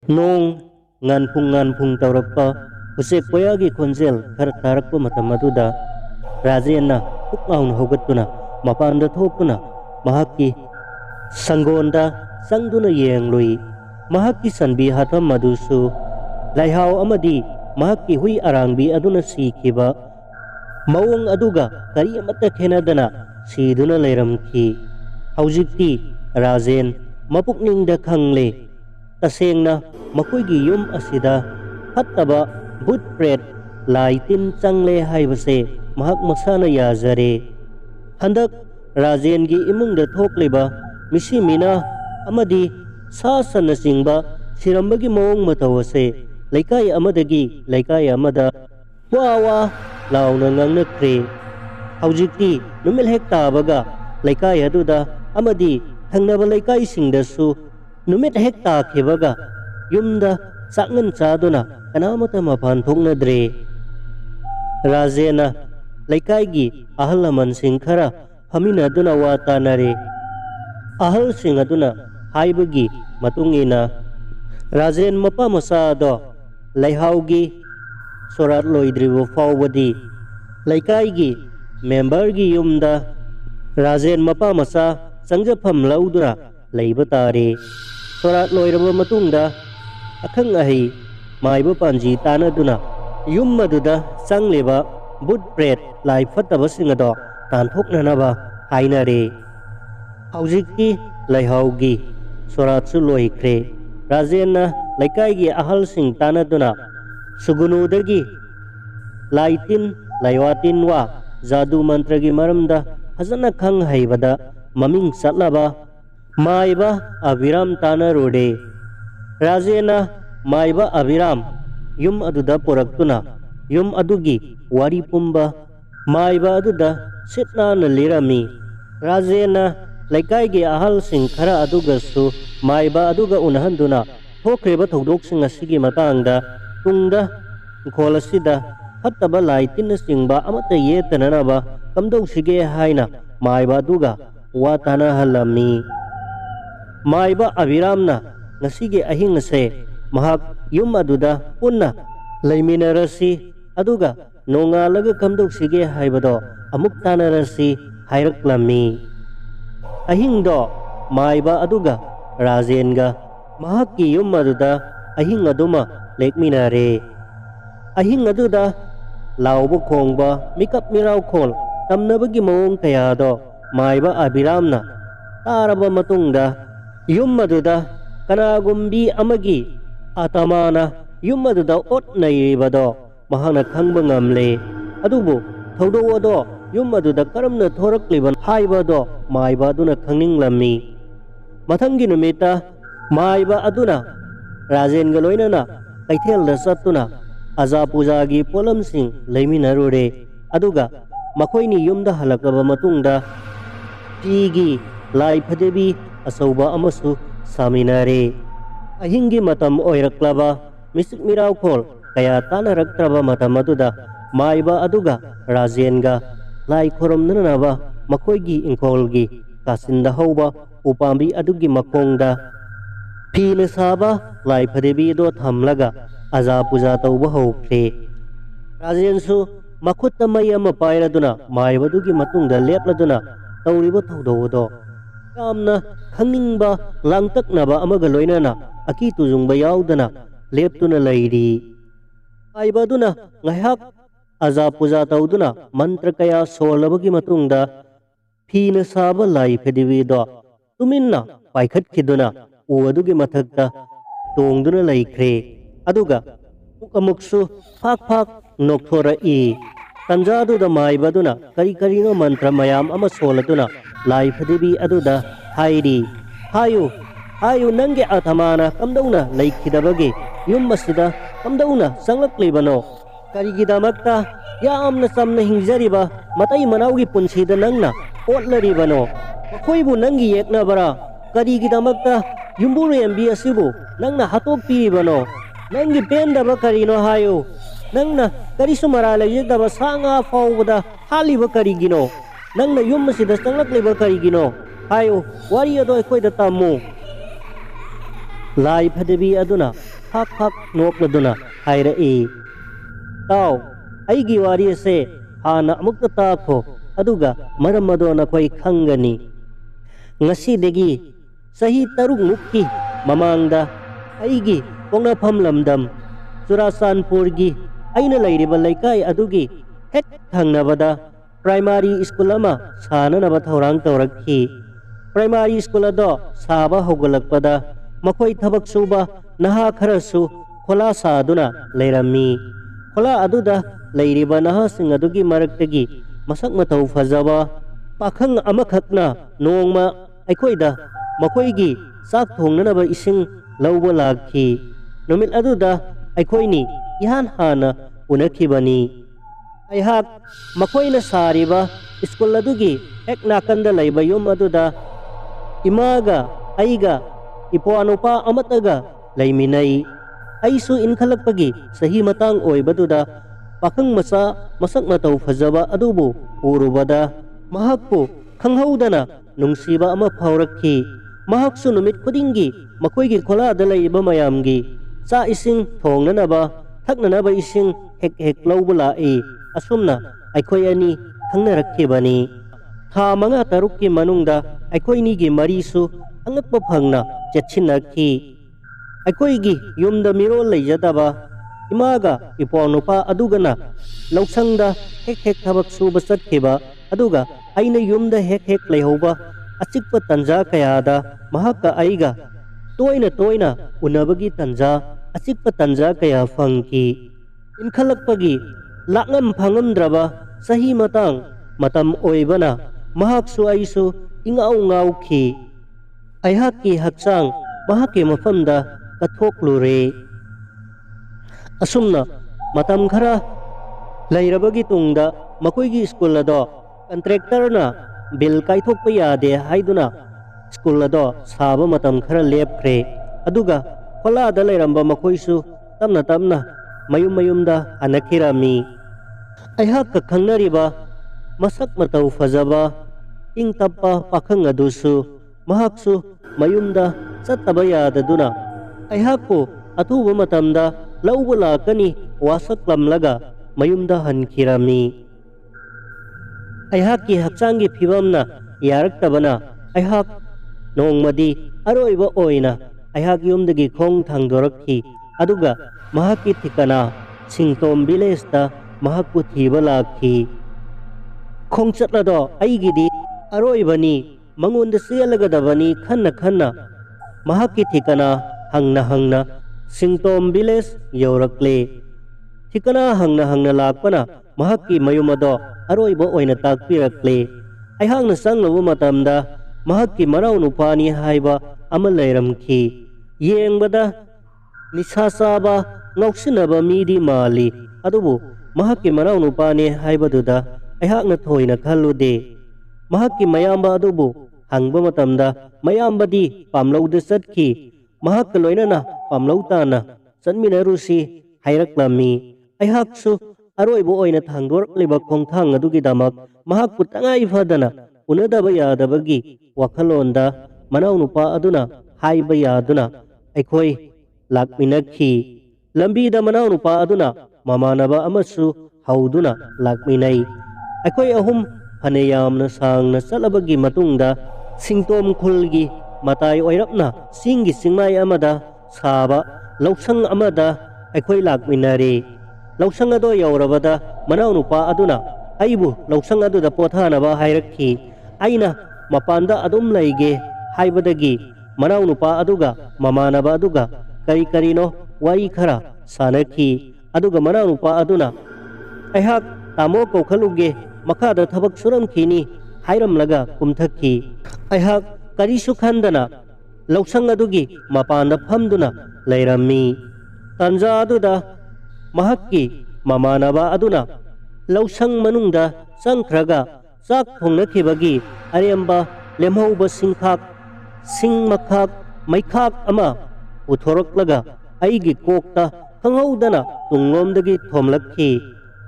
Nong ngan phung taurakpa usek poyagi khonjel khar tarakpa matam aduda Rajenna puknaun hogatuna mapanda thokuna mahakki sangonda sangduna yenglui mahakki sanbi hatham madusu laihau amadi mahakki hui arangbi aduna sikhiba mawang aduga kari amata khenadana siduna leiramki haujikti Rajen mapukningda khangle tasengna makoigi yum asida hattaba bud pret laitin changle haibase mahak masana yazare handak Rajen gi imungda thokleba misimina amadi sasana singba sirambagi mawang matawase laikai amadagi laikai amada wawa launa ngangnakre haujikti numil hek tabaga laikai aduda amadi thangnaba laikai singdasu numit hek takhibaga yumda sakngan chaduna kanamata mapan thoknadre Rajena laikai ahal laman sing khara haminaduna wa tanare ahal sing aduna haibagi matungina Rajen mapa masado laihaugi sorat loidribo fawadi laikai member gi yumda Rajen mapa masa sangjapam laudura leiba tare sorat loiraba matungda akhang ahi maiba panji tanaduna yum maduda sangleba bud pret lai fataba singado tanthoknanaba hainare haujikti laihaugi soratsu loikre Rajenna laikai ahal sing tanaduna sugunudagi laitin laiwatin wa jadu mantra gi maramda fazana khang haibada maming satlaba maiba abiram tana rode Rajena maiba abiram yum aduda poraktuna yum adugi wari pumba maiba aduda sitna na lirami Rajena laikai ahal sing khara aduga su maiba aduga unahanduna thokreba thodok sing asigi matangda tungda kholasida hattaba laitin singba amata yetananaba kamdau sige haina maiba aduga watana halami maiba abiramna ngasige ahing se mahak yum aduda punna laiminarasi aduga nongalaga kamdau sige haibado amuk tanarasi hairaklami ahing do maiba aduga Rajenga mahakki yum aduda ahing aduma lekminare ahing aduda laubo khongba mikap mirau khol tamnabagi mawong kayado maiba abiramna taraba matungda yum aduda kanagumbi amagi atamana yum aduda otnairibado mahana khangba ngamle adubu thododo yum aduda karamna thorakliban haibado maiba aduna khangninglammi mathangi numita maiba aduna Rajenga loinana kaithelda sattuna aja pujagi polamsing leiminarure aduga makoini yumda halakaba matungda pigi lai phadebi asauba amasu saminare ahingi matam oiraklaba misik mirau khol kaya tanarakraba matam aduda maiba aduga Rajenga lai khoromnanaba makoigi ingkolgi kasinda hauba upambi adugi makongda phina saba lai phadebi do thamlaga aja puja tauba hokre Rajensu makhutta mayama pairaduna maibadugi matungda lepladuna tauriba thododo yamna khangingba langtaknaba amaga loinana aki tujungba yaudana leptuna leiri aibaduna ngahak aja puja tauduna mantra kaya solabagi matungda phina saba lai phedibido tuminna paikhat khiduna uadugi mathakta tongduna laikre aduga amuksu phak nokthora i tanjaduda maibaduna kari karino mantra mayam ama soladuna lai phadibi aduda hairi hayu nange athamana kamdauna laikhidabage yum masida kamdauna sanglaklibano karigidamakta yamna samna hingjariba matai manaugi punsida nangna otlaribano koibu nangi yekna bara karigidamakta yumburu yambi asibu nangna hatok piribano nangi pendaba karino hayo nangna karisu marala yegdaba sanga fawbada haliba karigino nangna yum masida sanglakliba karigino hayo wari ado akoida tammu lai phadabi aduna ꯍꯥꯛ ꯍꯥꯛ ꯅꯣꯛꯂꯗꯨꯅ ꯍꯥꯏꯔꯛꯏ, ꯇꯥꯎ, ꯑꯩꯒꯤ ꯋꯥꯔꯤ ꯑꯁꯦ ꯍꯥꯟꯅ ꯑꯃꯨꯛꯇ ꯇꯥꯈꯣ, ꯑꯗꯨꯒ ꯃꯔꯝ ꯑꯗꯣ ꯅꯈꯣꯏ ꯈꯪꯒꯅꯤ꯫ ꯉꯁꯤꯗꯒꯤ ꯆꯍꯤ 3ꯃꯨꯛꯀꯤ ꯃꯃꯥꯡꯗ ꯑꯩꯒꯤ ꯄꯣꯛꯅꯐꯝ ꯂꯝꯗꯝ ꯆꯨꯔꯥꯆꯥꯟꯄꯨꯔꯒꯤ ꯑꯩꯅ ꯂꯩꯔꯤꯕ ꯂꯩꯀꯥꯏ ꯑꯗꯨꯒꯤ ꯍꯦꯛ ꯊꯪꯅꯕꯗ ꯄ꯭ꯔꯥꯏꯃꯥꯔꯤ ꯁ꯭ꯀꯨꯜ ꯑꯃ ꯁꯥꯅꯅꯕ ꯊꯧꯔꯥꯡ ꯇꯧꯔꯛꯈꯤ꯫ ꯄ꯭ꯔꯥꯏꯃꯥꯔꯤ ꯁ꯭ꯀꯨꯜ ꯑꯗꯣ ꯁꯥꯕ ꯍꯧꯒꯠꯂꯛꯄꯗ ꯃꯈꯣꯏ ꯊꯕꯛ ꯁꯨꯕ ꯅꯍꯥ ꯈꯔꯁꯨ ꯈꯣꯂꯥ ꯁꯥꯗꯨꯅ ꯂꯩꯔꯝꯃꯤ꯫ ꯈꯣꯂꯥ ꯑꯗꯨꯗ ꯂꯩꯔꯤꯕ ꯅꯍꯥꯁꯤꯡ ꯑꯗꯨꯒꯤ ꯃꯔꯛꯇꯒꯤ ꯃꯁꯛ ꯃꯇꯧ ꯐꯖꯕ ꯄꯥꯈꯪ ꯑꯃꯈꯛꯅ ꯅꯣꯡꯃ ꯑꯩꯈꯣꯏꯗ ꯃꯈꯣꯏꯒꯤ ꯆꯥꯛ ꯊꯣꯡꯅꯅꯕ ꯏꯁꯤꯡ ꯂꯧꯕ ꯂꯥꯛꯈꯤ꯫ ꯅꯨꯃꯤꯠ ꯑꯗꯨꯗ ꯑꯩꯈꯣꯏꯅꯤ ꯏꯍꯥꯟ ꯍꯥꯟꯅ ꯎꯅꯈꯤꯕꯅꯤ꯫ ꯑꯩꯍꯥꯛ ꯃꯈꯣꯏꯅ ꯁꯥꯔꯤꯕ ꯁ꯭ꯀꯨꯜ ꯑꯗꯨꯒꯤ ꯍꯦꯛ ꯅꯥꯀꯟꯗ ꯂꯩꯕ ꯌꯨꯝ ꯑꯗꯨꯗ ꯏꯃꯥꯒ ꯑꯩꯒ ꯏꯄ꯭ꯋꯥꯅꯨꯄꯥ ꯑꯃꯠꯇꯒ ꯂꯩꯃꯤꯟꯅꯩ꯫ ꯑꯩꯁꯨ ꯏꯟꯈꯠꯂꯛꯄꯒꯤ ꯆꯍꯤ ꯃꯇꯥꯡ ꯑꯣꯏꯕꯗꯨꯗ ꯄꯥꯈꯪ ꯃꯆꯥ ꯃꯁꯛ ꯃꯇꯧ ꯐꯖꯕ ꯑꯗꯨꯕꯨ ꯎꯔꯨꯕꯗ ꯃꯍꯥꯛꯄꯨ ꯈꯪꯍꯧꯗꯅ ꯅꯨꯡꯁꯤꯕ ꯑꯃ ꯐꯥꯎꯔꯛꯈꯤ꯫ ꯃꯍꯥꯛꯁꯨ ꯅꯨꯃꯤꯠ ꯈꯨꯗꯤꯡꯒꯤ ꯃꯈꯣꯏꯒꯤ ꯈꯣꯂꯥꯗ ꯂꯩꯔꯤꯕ ꯃꯌꯥꯝꯒꯤ ꯆꯥꯛ ꯏꯁꯤꯡ ꯊꯣꯡꯅꯅꯕ ꯊꯛꯅꯅꯕ ꯏꯁꯤꯡ ꯍꯦꯛ ꯍꯦꯛ ꯂꯧꯕ ꯂꯥꯛꯏ꯫ ꯑꯁꯨꯝꯅ ꯑꯩꯈꯣꯏ ꯑꯅꯤ ꯈꯪꯅꯔꯛꯈꯤꯕꯅꯤ꯫ ꯊꯥ 5-6ꯀꯤ ꯃꯅꯨꯡꯗ ꯑꯩꯈꯣꯏꯅꯤꯒꯤ ꯃꯔꯤꯁꯨ ꯑꯉꯛꯄ ꯐꯪꯅ ꯆꯦꯠꯁꯤꯟꯅꯈꯤ꯫ ꯑꯩꯈꯣꯏꯒꯤ ꯌꯨꯝꯗ ꯃꯤꯔꯣꯜ ꯂꯩꯖꯗꯕ ꯏꯃꯥꯒ ꯏꯄ꯭ꯋꯥꯅꯨꯄꯥ ꯑꯗꯨꯒꯅ ꯂꯧꯁꯪꯗ ꯍꯦꯛ ꯍꯦꯛ ꯊꯕꯛ ꯁꯨꯕ ꯆꯠꯈꯤꯕ, ꯑꯗꯨꯒ ꯑꯩꯅ ꯌꯨꯝꯗ ꯍꯦꯛ ꯍꯦꯛ ꯂꯩꯍꯧꯕ ꯑꯆꯤꯛꯄ ꯇꯟꯖꯥ ꯀꯌꯥꯗ ꯃꯍꯥꯛꯀ ꯑꯩꯒ ꯇꯣꯏꯅ ꯇꯣꯏꯅ ꯎꯅꯕꯒꯤ ꯇꯟꯖꯥ, ꯑꯆꯤꯛꯄ ꯇꯟꯖꯥ ꯀꯌꯥ ꯐꯪꯈꯤ꯫ ꯏꯟꯈꯠꯂꯛꯄꯒꯤ ꯂꯥꯛꯉꯝ ꯐꯪꯉꯝꯗ꯭ꯔꯕ ꯆꯍꯤ ꯃꯇꯝ ꯑꯣꯏꯕꯅ ꯃꯍꯥꯛꯁꯨ ꯑꯩꯁꯨ ꯏꯉꯥꯎ ꯉꯥꯎꯈꯤ꯫ ꯑꯩꯍꯥꯛꯀꯤ ꯍꯛꯆꯥꯡ ꯃꯍꯥꯛꯀꯤ ꯃꯐꯝꯗ ꯀꯠꯊꯣꯛꯂꯨꯔꯦ꯫ ꯑꯁꯨꯝꯅ ꯃꯇꯝ ꯈꯔ ꯂꯩꯔꯕꯒꯤ ꯇꯨꯡꯗ ꯃꯈꯣꯏꯒꯤ ꯁ꯭ꯀꯨꯜ ꯑꯗꯣ ꯀꯟꯇ꯭ꯔꯦꯛꯇꯔꯅ ꯕꯤꯜ ꯀꯥꯏꯊꯣꯛꯄ ꯌꯥꯗꯦ ꯍꯥꯏꯗꯨꯅ ꯁ꯭ꯀꯨꯜ ꯑꯗꯣ ꯁꯥꯕ ꯃꯇꯝ ꯈꯔ ꯂꯦꯞꯈ꯭ꯔꯦ꯫ ꯑꯗꯨꯒ ꯈꯣꯂꯥꯗ ꯂꯩꯔꯝꯕ ꯃꯈꯣꯏꯁꯨ ꯇꯞꯅ ꯇꯞꯅ ꯃꯌꯨꯝ ꯃꯌꯨꯝꯗ ꯍꯟꯅꯈꯤꯔꯝꯃꯤ꯫ ꯑꯩꯍꯥꯛꯀ ꯈꯪꯅꯔꯤꯕ ꯃꯁꯛ ꯃꯇꯧ ꯐꯖꯕ ꯏꯪ ꯇꯞꯄ ꯄꯥꯈꯪ ꯑꯗꯨꯁꯨ ꯃꯍꯥꯛꯁꯨ ꯃꯌꯨꯝꯗ ꯆꯠꯇꯕ ꯌꯥꯗꯗꯨꯅ ꯑꯩꯍꯥꯛꯄꯨ ꯑꯊꯨꯕ ꯃꯇꯝꯗ ꯂꯧꯕ ꯂꯥꯛꯀꯅꯤ ꯋꯥꯁꯛꯂꯝꯂꯒ ꯃꯌꯨꯝꯗ ꯍꯟꯈꯤꯔꯝꯃꯤ꯫ ꯑꯩꯍꯥꯛꯀꯤ ꯍꯛꯆꯥꯡꯒꯤ ꯐꯤꯕꯝꯅ ꯌꯥꯔꯛꯇꯕꯅ ꯑꯩꯍꯥꯛ ꯅꯣꯡꯃꯗꯤ ꯑꯔꯣꯏꯕ ꯑꯣꯏꯅ ꯑꯩꯍꯥꯛ ꯌꯨꯝꯗꯒꯤ ꯈꯣꯡ ꯊꯥꯡꯗꯣꯔꯛꯈꯤ, ꯑꯗꯨꯒ ꯃꯍꯥꯛꯀꯤ ꯊꯤꯀꯅꯥ ꯁꯤꯡꯇꯣꯝ ꯚꯤꯂꯦꯖꯇ ꯃꯍꯥꯛꯄꯨ ꯊꯤꯕ ꯂꯥꯛꯈꯤ꯫ ꯈꯣꯡꯆꯠ ꯑꯗꯣ ꯑꯩꯒꯤꯗꯤ ꯑꯔꯣꯏꯕꯅꯤ, ꯃꯉꯣꯟꯗ ꯆꯦꯜꯂꯒꯗꯕꯅꯤ ꯈꯟꯅ ꯈꯟꯅ ꯃꯍꯥꯛꯀꯤ ꯊꯤꯀꯅꯥ ꯍꯪꯅ ꯍꯪꯅ ꯁꯤꯡꯇꯣꯝ ꯚꯤꯂꯦꯖ ꯌꯧꯔꯛꯂꯦ꯫ ꯊꯤꯀꯅꯥ ꯍꯪꯅ ꯍꯪꯅ ꯂꯥꯛꯄꯅ ꯃꯍꯥꯛꯀꯤ ꯃꯌꯨꯝ ꯑꯗꯣ ꯑꯔꯣꯏꯕ ꯑꯣꯏꯅ ꯇꯥꯛꯄꯤꯔꯛꯂꯦ꯫ ꯑꯩꯍꯥꯛꯅ ꯆꯪꯂꯨꯕ ꯃꯇꯝꯗ ꯃꯍꯥꯛꯀꯤ ꯃꯅꯥꯎꯅꯨꯄꯥꯅꯤ ꯍꯥꯏꯕ ꯑꯃ ꯂꯩꯔꯝꯈꯤ꯫ ꯌꯦꯡꯕꯗ ꯅꯤꯁꯥ ꯆꯥꯕ ꯉꯥꯎꯁꯤꯟꯅꯕ ꯃꯤꯗꯤ ꯃꯥꯜꯂꯤ, ꯑꯗꯨꯕꯨ ꯃꯍꯥꯛꯀꯤ ꯃꯅꯥꯎꯅꯨꯄꯥꯅꯤ ꯍꯥꯏꯕꯗꯨꯗ ꯑꯩꯍꯥꯛꯅ ꯊꯣꯏꯅ ꯈꯜꯂꯨꯗꯦ꯫ ꯃꯍꯥꯛꯀꯤ ꯃꯌꯥꯝꯕ ꯑꯗꯨꯕు ꯍꯪꯕ ꯃꯇꯝꯗ ꯃꯌꯥꯝꯕꯗꯤ ꯄꯥꯝꯂꯧꯗ ꯆꯠꯈꯤ, ꯃꯍꯥꯛꯀ ꯂꯣꯏꯅꯅ ꯄꯥꯝꯂꯧ ꯇꯥꯟꯅ ꯆꯠꯃꯤꯟꯅꯔꯨꯁꯤ ꯍꯥꯏꯔꯛꯂꯝꯃꯤ꯫ ꯑꯩꯍꯥꯛꯁꯨ ꯑꯔꯣꯏꯕ ꯑꯣꯏꯅ ꯊꯥꯡꯗꯣꯔꯛꯂꯤꯕ ꯈꯣꯡꯊꯥꯡ ꯑꯗꯨꯒꯤꯗꯃꯛ ꯃꯍꯥꯛꯄꯨ ꯇꯉꯥꯏ ꯐꯗꯅ ꯎꯅꯗꯕ ꯌꯥꯗꯕꯒꯤ ꯋꯥꯈꯜꯂꯣꯟꯗ ꯃꯅꯥꯎꯅꯨꯄꯥ ꯑꯗꯨꯅ ꯍꯥꯏꯕ ꯌꯥꯗꯨꯅ ꯑꯩꯈꯣꯏ ꯂꯥꯛꯃꯤꯟꯅꯈꯤ꯫ ꯂꯝꯕꯤꯗ ꯃꯅꯥꯎꯅꯨꯄꯥ ꯑꯗꯨꯅ ꯃꯃꯥꯟꯅꯕ ꯑꯃꯁꯨ ꯍꯧꯗꯨꯅ ꯂꯥꯛꯃꯤꯟꯅꯩ꯫ ꯑꯩꯈꯣꯏ ꯑꯍꯨꯝ ꯐꯅ ꯌꯥꯝꯅ ꯁꯥꯡꯅ ꯆꯠꯂꯕꯒꯤ ꯃꯇꯨꯡꯗ ꯁꯤꯡꯇꯣꯝ ꯈꯨꯜꯒꯤ ꯃꯇꯥꯏ ꯑꯣꯏꯔꯞꯅ ꯆꯤꯡꯒꯤ ꯆꯤꯡꯃꯥꯏ ꯑꯃꯗ ꯁꯥꯕ ꯂꯧꯁꯪ ꯑꯃꯗ ꯑꯩꯈꯣꯏ ꯂꯥꯛꯃꯤꯟꯅꯔꯦ꯫ ꯂꯧꯁꯪ ꯑꯗꯣ ꯌꯧꯔꯕꯗ ꯃꯅꯥꯎꯅꯨꯄꯥ ꯑꯗꯨꯅ ꯑꯩꯕꯨ ꯂꯧꯁꯪ ꯑꯗꯨꯗ ꯄꯣꯊꯥꯅꯕ ꯍꯥꯏꯔꯛꯈꯤ꯫ ꯑꯩꯅ ꯃꯄꯥꯟꯗ ꯑꯗꯨꯝ ꯂꯩꯒꯦ ꯍꯥꯏꯕꯗꯒꯤ ꯃꯅꯥꯎꯅꯨꯄꯥ ꯑꯗꯨꯒ ꯃꯃꯥꯟꯅꯕ ꯑꯗꯨꯒ ꯀꯔꯤ ꯀꯔꯤꯅꯣ ꯋꯥꯔꯤ ꯈꯔ ꯁꯥꯅꯈꯤ꯫ ꯑꯗꯨꯒ ꯃꯅꯥꯎꯅꯨꯄꯥ ꯑꯗꯨꯅ ꯑꯩꯍꯥꯛ ꯇꯥꯃꯣ ꯀꯧꯈꯠꯂꯨꯒꯦ, ꯃꯈꯥꯗ ꯊꯕꯛ ꯁꯨꯔꯝꯈꯤꯅꯤ ꯍꯥꯏꯔꯝꯂꯒ ꯀꯨꯝꯊꯈꯤ꯫ ꯑꯩꯍꯥꯛ ꯀꯔꯤꯁꯨ ꯈꯟꯗꯅ ꯂꯧꯁꯪ ꯑꯗꯨꯒꯤ ꯃꯄꯥꯟꯗ ꯐꯝꯗꯨꯅ ꯂꯩꯔꯝꯃꯤ꯫ ꯇꯥꯟꯖꯥ ꯑꯗꯨꯗ ꯃꯍꯥꯛꯀꯤ ꯃꯃꯥꯟꯅꯕ ꯑꯗꯨꯅ ꯂꯧꯁꯪ ꯃꯅꯨꯡꯗ ꯆꯪꯈ꯭ꯔꯒ ꯆꯥꯛ ꯊꯣꯡꯅꯈꯤꯕꯒꯤ ꯑꯔꯦꯝꯕ ꯂꯦꯝꯍꯧꯕ ꯁꯤꯡꯈꯥꯛ, ꯁꯤꯡ ꯃꯈꯥꯛ, ꯃꯩꯈꯥꯛ ꯑꯃ ꯄꯨꯊꯣꯔꯛꯂꯒ ꯑꯩꯒꯤ ꯀꯣꯛꯇ ꯈꯪꯍꯧꯗꯅ ꯇꯨꯡꯂꯣꯝꯗꯒꯤ ꯊꯣꯝꯂꯛꯈꯤ꯫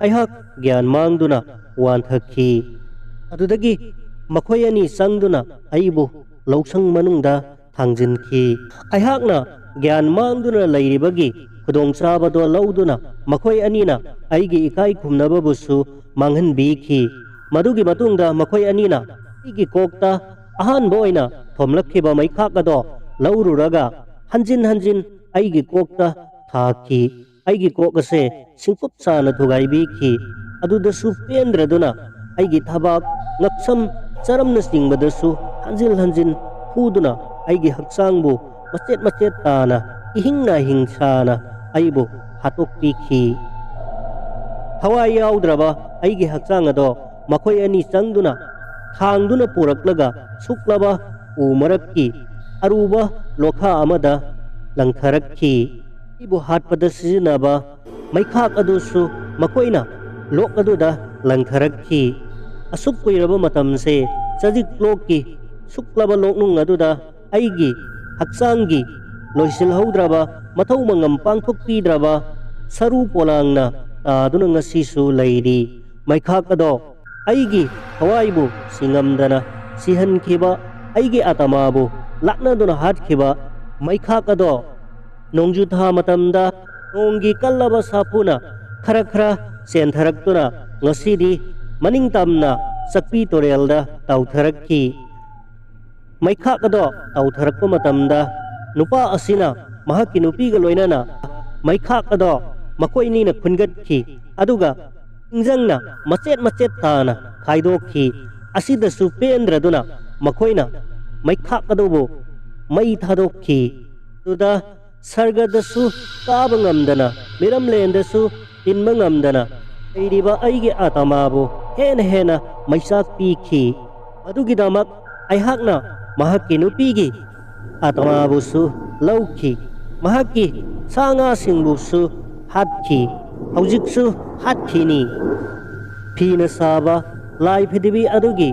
ꯑꯩꯍꯥꯛ ꯒ꯭ꯌꯥꯟ ꯃꯥꯡꯗꯨꯅ ꯋꯥꯟꯊꯈꯤ꯫ ꯑꯗꯨꯗꯒꯤ ꯃꯈꯣꯏ ꯑꯅꯤ ꯆꯪꯗꯨꯅ ꯑꯩꯕꯨ ꯂꯧꯁꯪ ꯃꯅꯨꯡꯗ ꯊꯥꯡꯖꯤꯟꯈꯤ꯫ ꯑꯩꯍꯥꯛꯅ gyan mangduna lairibagi khudong sabado lauduna makhoi anina aigi ikai khumnababusu manghanbikhi madugi matungda makhoi anina igi kokta ahanba oina thomlakhiba Meikhak ado laururaga hanjin hanjin aigi kokta thaki aigi kok ase singkup sana thugaibikhi adudasu pendraduna aigi thabak ngaksam charamna singbadasu hanjil hanjin phuduna aigi haksangbu macet macet tana ihingna hingsana aibu hatokpikhi thawai yaudraba aigi haksang ado makhoi ani changduna thangduna puraklaga suklaba umarakki aruba lokha amada langtharakhi ibu hatpada sizinaba Meikhak adusu makoina lok aduda langtharakhi asuk kuiraba matamse chajik lokki suklaba loknung aduda aigi haksangi loisil haudraba mathau mangam pangthokpidraba saru polangna aduna ngasisu leiri Meikhak ado aigi hawaibu singamdana sihankhiba aigi atamabu laknaduna hatkhiba Meikhak ado nongju tha matamda nonggi kallaba sapuna khara khara sentharaktura ngasidi maning tamna sakpi torelda tautharakhi Meikhak ado tautharakpa matamda nupa asina mahakki nupiga loinana Meikhak ado makoini na khungatkhi aduga ingjangna macet macet tana khaidokhi asidasu pendraduna makoina Meikhak adobu mai thadokhi tuda sargadasu kaba ngamdana miramlendasu inma ngamdana leiriba aigi atamabu hena hena maisak pikhi adugidamak aihakna mahakki nupigi atamabusu laukhi mahakki sanga singbusu hatkhi haujiksu hatkini phina saba lai phidibi adugi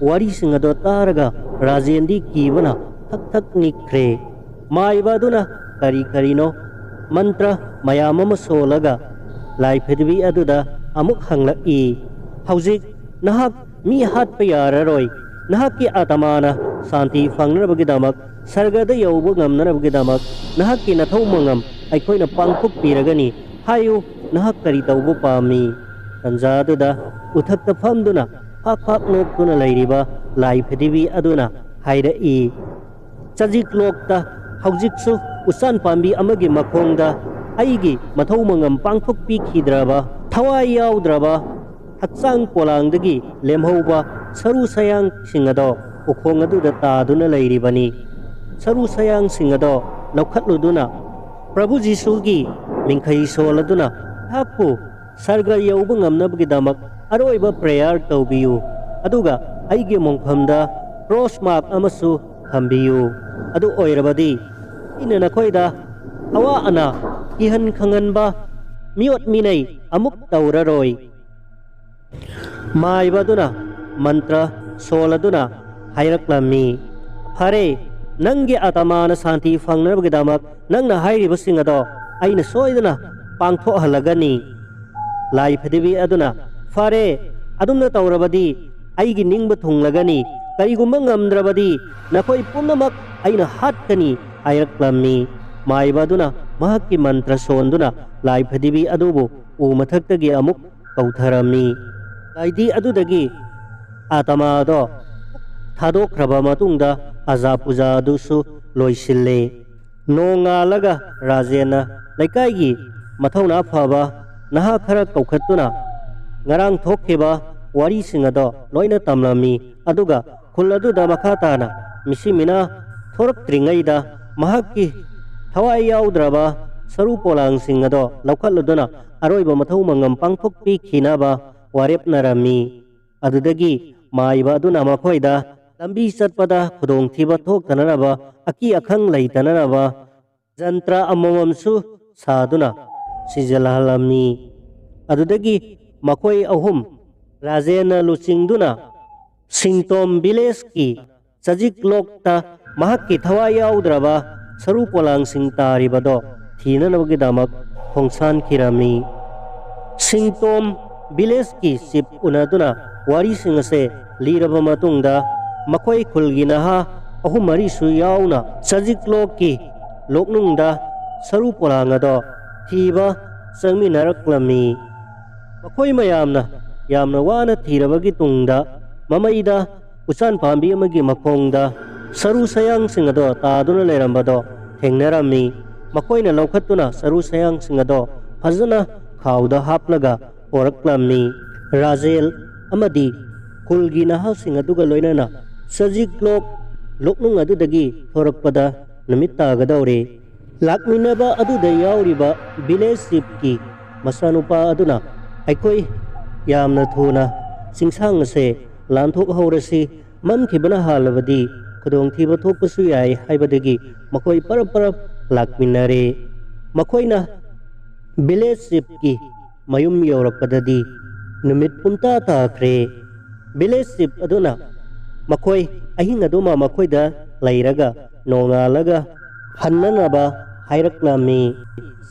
wari singado taraga rajendi kibana thak thak nikre maiba duna kari karino mantra mayamama solaga lai phidibi aduda amuk hanglaki haujik nahak mi hatpa yararoi nahakki atamana santi fangnarabagidamak sargada yaubu ngamnarabagidamak nahakki nathau mangam aikoina pangthuk piragani hayu nahak kari taubu pami tanjaduda uthakta famduna phak phak noktuna leiriba lai phidibi aduna haidai chajik lokta haujiksu usan pambi amagi makhongda aigi mathau mangam pangthokpikhidra thawai yaudraba haksang polangdagi lemhauba saru sayang singado ukhong aduda taduna leiribani saru sayang singado laukhatluduna Prabhu Jisugi mingkhai soladuna hakpu sarga yauba ngamnabgidamak aroiba prayer taubiyu aduga aigi mongphamda cross mark amasu thambiyu adu oirabadi ina nakoida awa ana ihan khanganba miot minai amuk tauraroi maibaduna mantra soladuna hairaklammi hare nangi atamana santi fangnabgidamak nangna hairibasing ado aina soidana pangthohalagani lai phidibi aduna fare adumna taurabadi aigi ningba thunglagani karigumba ngamdrabadi nakoi pumnamak aina hatkani hairaklammi maibaduna mahakki mantra sonduna lai phidibi adubu u mathaktagi amuk kautharami laidi adudagi atamado thadokraba matungda aza puja adusu loisille nongalaga rajena laikai mathauna phaba naha khara kaukhatuna ngarang thokkeba wari singado loina tamlami aduga khuladuda makhatana misimina thoraktringaida mahakki thawai yaudraba saru polang singado laukhaluduna aroiba mathau mangam pangthokpi khinaba warepnarami adudagi maiba aduna makhoida lambi chatpada khudong thiba thoktanaraba aki akhang leitanaraba jantra amamamsu saduna sijalhalami adudagi makhoi ahum rajena luchingduna singtom village ki chajik lokta mahakki thawai yaudraba saru polang sing taribado thinanabgidamak khongsan khirami singtom village ki sip unaduna wari singase liraba matungda makhoi khulginaha ahum mari su yauna chajik lokki loknungda saru polang ado thiba changminaraklammi makhoi mayamna yamna wana thirabagi tungda mamaida usan pambi amagi makhongda saru sayang sing ado taduna lerambado thengnarammi makoina laukhatuna saru sayang sing ado fazana khawda haplaga poraklammi Razel amadi kulgi nahal sing aduga loinana sajik lok loknung adudagi thorakpada namit tagadawre lakminaba aduda yauriba village sipki masanupa aduna aikoi yamna thuna singsang ase lanthok haurasi mankhibana halabadi khudong thiba thokpasu yai haibadagi makoi parap lakminare makoina village sipki mayum yaurakpadadi numit punta takhre village sip aduna makoi ahing aduma makoida lairaga nongalaga hannanaba hairaklammi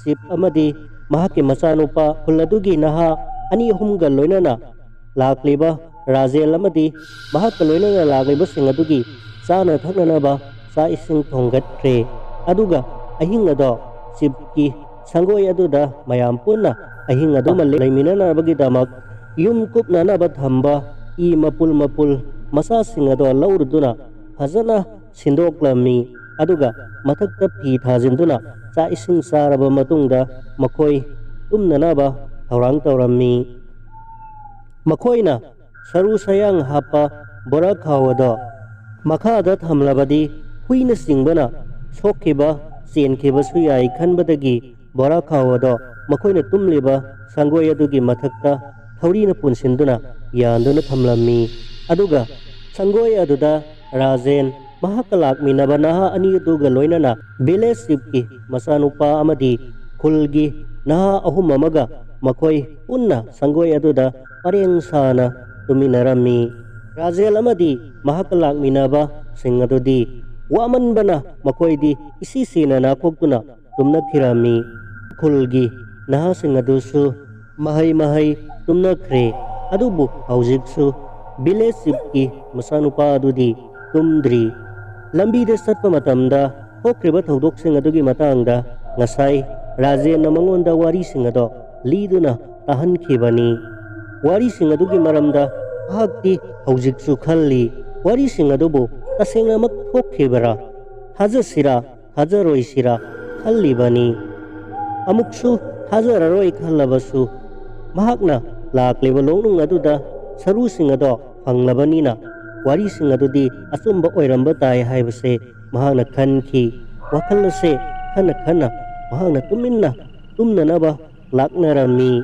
sip amadi mahaki masanupa kuladugi naha ani humga loinana lakliba Razel amadi mahaka loinana lakliba singadugi sana thaknanaba sa ising thonggatkre aduga ahing ado sipki sangoi aduda mayam punna ahing aduma leiminanabagi damak yum kupnanaba thamba I mapul masa sing ado laurduna fazana sindoklammi aduga mathakta phi thajinduna cha ising saraba matungda makoi tumnanaba thorang tawrammi makoina saru sayang hapa bora khawada makhada thamlabadi huina singbana sokhiba chenkhiba suyai khanbadagi bora khawada makoina tumliba sangoi adugi mathakta thorina punsinduna yanduna thamlammi aduga sangoi aduda Razen mahakalak minaba naha ani aduga loinana village sipki masanupa amadi kulgi naha ahum amaga makoi unna sangoi aduda pareng sana tuminarammi Razel amadi mahakalak minaba sing adudi waman bana makoidi isisina nakoktuna tumnakhirami kulgi naha sing adusu mahai tumnakhre adubu haujiksu village sipki masanupa adudi tumdri lambida satpa matamda hokriba thodok sing adugi matangda ngasai Razen na mangonda wari sing ado liduna tahankhibani wari sing adugi maramda ahakti haujiksu khalli wari sing adubu tasengna mak thokkhibara thajasira thajaroisira khallibani amuksu thajararoi khallabasu mahakna lakliba longnung aduda saru sing ado phanglabanina wari sing adudi asumba oiramba tai haibase mahakna khanki wakhalase khana mahakna tumnanaba laknarami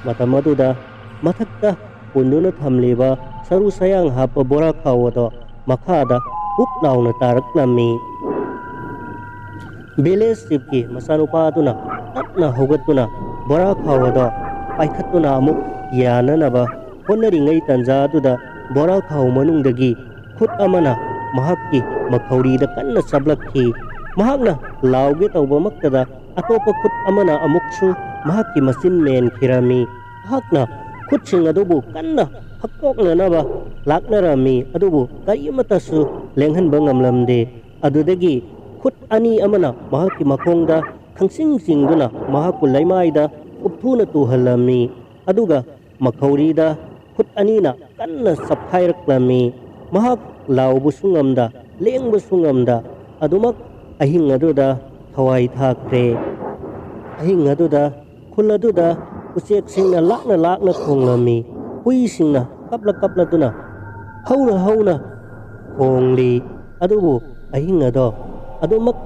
matam aduda mathakta punduna thamliba saru sayang hapa bora khawado makhada uplauna taraklammi village sipki masanupa aduna tapna hogatuna bora khawado paikhatuna amuk yananaba honnaringai tanja aduda bora khaw manungdagi khut amana mahakki makhaurida kanna sablakhi mahakna lauge tawba maktada atopa khut amana amuksu mahakki masin men khirami mahakna khut sing adubu kanna hakkoknanaba laknarami adubu karimatasu lenghanba ngamlamde adudagi khut ani amana mahakki makhongda khangsing singduna mahakku laimaida upthuna tuhalami aduga makhaurida khut anina kanna sapkhairaklammi mahak laubu sungamda lengbu sungamda adumak ahing aduda thawai thakre ahing aduda khul aduda usek singna lakna khonglammi hui singna kapla tuna hauna khongli adubu ahing ado adumak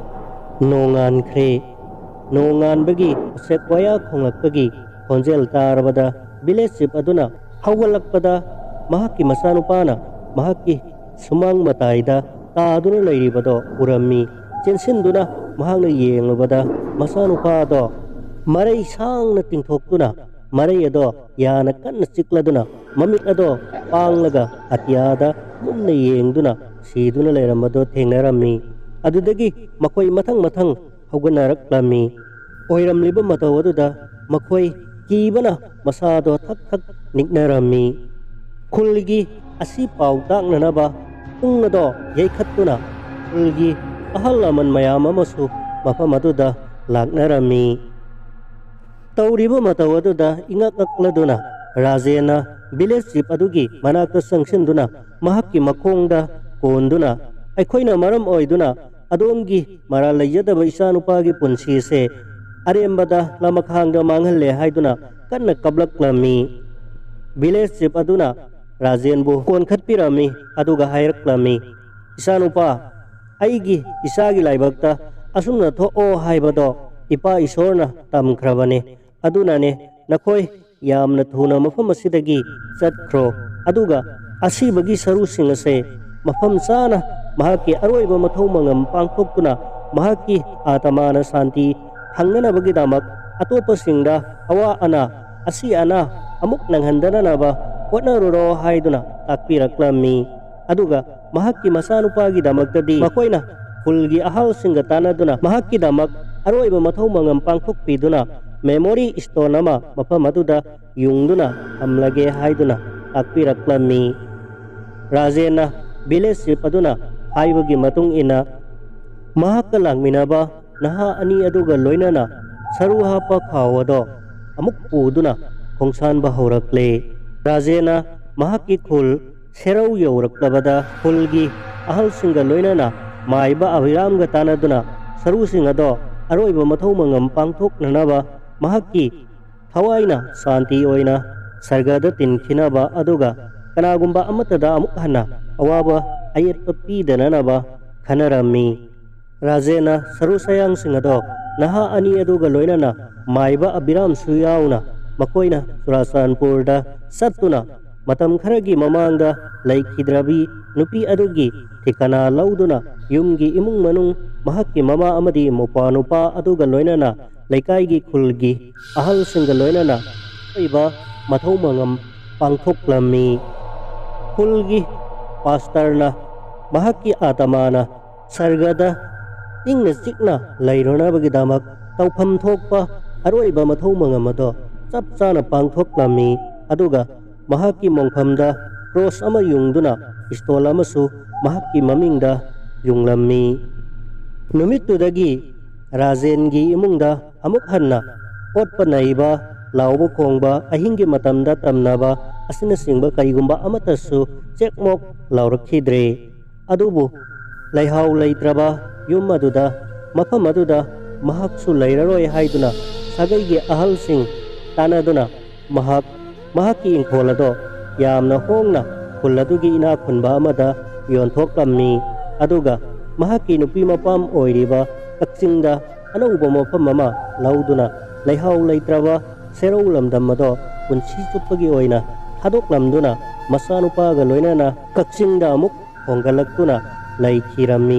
nongan khre nongan bagi sekwaya khongakpagi khonjel tarabada village sip aduna hawalakpada mahaki masanupana mahaki sumang mataida taaduna lairibado urammi chensinduna mahakna yenglubada masanupa ado marai sangna tingthoktuna marai ado yana kanna chikladuna mamit ado panglaga atyada munna yengduna siduna leiramado thengnarammi adudagi makoi mathang hauganaraklami oiramliba mataw aduda makoi kibana masado thak niknarami khulgi asi pau taknanaba ungado yaikhattuna khulgi ahal aman mayam amasu mafam aduda laknarami. Tauriba matau aduda ingak ngakladuna Rajena village chief adugi manakta sangsinduna mahakki makhongda konduna aikoina maram oiduna adongi maral layadaba isanupagi punsise arembada lamakhangda manghalle haiduna kanna kablaklami. Village chief aduna Rajenbu konkhatpirami aduga hairaklami isanupa aigi isagi laibakta asumna tho'o haibado ipa isorna tamkhrabane adunane nakhoi yamna thuna mafam asidagi chatkhro aduga asibagi sarusing ase mafam sana mahaki aroiba mathau mangam pangthokuna mahaki atamana santi hangnanabagi damak atopasingda awa ana asi ana amuk nanghandananaba hotnaruro haiduna takpiraklami aduga mahaki masanupagi damaktadi makoina fulgi ahal singa tanaduna mahaki damak aroiba mathau mangam pangthokpiduna memory store nama mafam aduda yungduna hamlage haiduna takpiraklami. Rajena village chief aduna haibagi matung ina mahakka langminaba naha ani aduga loinana saru hapa khawado amuk puduna khongsan ba horakle. Rajena mahaki khul serau yoraklabada khulgi ahal singa loinana maiba aviramga tanaduna saru singado aroiba mathau mangam pangthoknanaba mahaki thawaina santi oina sargada tinkhinaba aduga kanagumba amatada amuk hana awaba ayetpa pidananaba khanarami. Rajena sarusayang singado naha ani aduga loinana maiba abiram suyauna makoina Surasanpurda satuna matam kharagi mamangda laikhidrabi nupi adugi thikana lauduna yumgi imung manung mahakki mama amadi mopanupa aduga loinana Laikai khulgi ahal singa loinana iba mathau mangam pangthoklami. Khulgi pastarna mahakki atamana sargada ingna chikna lairona bagi damak tawpham thokpa aroiba mathau mangam ado chap chana pangthoklami aduga mahakki mongphamda cross ama yungduna istol amasu mahakki mamingda yunglammi. Numittudagi Rajengi imungda amuk hanna otpa naiba lauba khongba ahingi matamda tamnaba asina singba kaigumba amatasu chekmok laurakhidre adubu laihau laitraba yum aduda mafam aduda mahaksu lairaroi haiduna sagaigi ahal sing tanaduna mahaki ingkholado yamna hongna khulladugi ina khunba amada yonthokammi aduga mahaki nupi mapam oiriba Kaksingda anouba mafam mama lauduna laihau laitraba serau lamdam ado punsi chuppagi oina thadoklamduna masanupaga loinana kaksingda amuk hongalaktuna laikhirami.